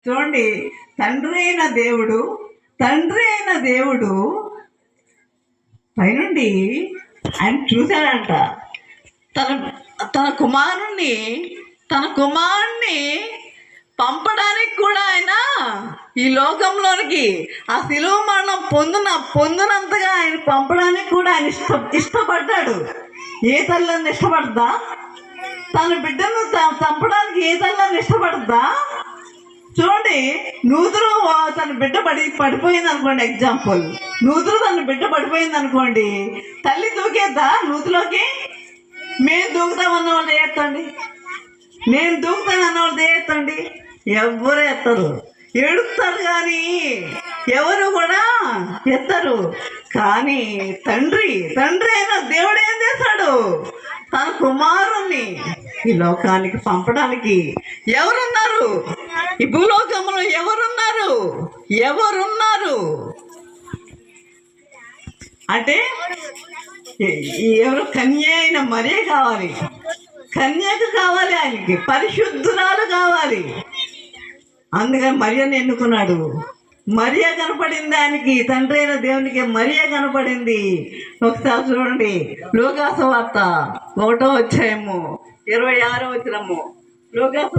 చూడండి, తండ్రి అయిన దేవుడు పైనుండి ఆయన చూశాడంట. తన తన కుమారుణ్ణి తన కుమారుణ్ణి పంపడానికి కూడా ఆయన ఈ లోకంలోనికి ఆ శిలువ మరణం పొందినంతగా ఆయన పంపడానికి కూడా ఆయన ఇష్టపడ్డాడు. ఏ తల్లిని ఇష్టపడద్దా? తన బిడ్డను చంపడానికి ఏ తల్లిని ఇష్టపడద్దా? చూడండి, నూతురు తన బిడ్డ పడిపోయింది అనుకోండి. ఎగ్జాంపుల్, నూతురు తన బిడ్డ పడిపోయింది అనుకోండి, తల్లి దూకేద్దా నూతులోకి? మేము దూకుతామన్న వాళ్ళు ఎత్తండి, నేను దూకుతాను అన్న వాళ్ళు ఎత్తండి. ఎవరు ఎత్తరు, ఏడుస్తారు కానీ ఎవరు కూడా ఎత్తరు. కానీ తండ్రి అయిన దేవుడు ఏం చేశాడు? తన కుమారుణ్ణి ఈ లోకానికి పంపడానికి ఎవరున్నారు? ఈ భూలోకంలో ఎవరున్నారు అంటే ఎవరు? కన్య అయిన మరియ కావాలి, కన్యకు కావాలి, ఆయనకి పరిశుద్ధురాలు కావాలి. అందుకని మరియను ఎన్నుకున్నాడు. మరియ కనపడింది ఆయనకి, తండ్రి అయిన దేవునికి మరియ కనపడింది. ఒకసారి చూడండి, లూకా సువార్త 1వ అధ్యాయము 26వ వచనము. లూకా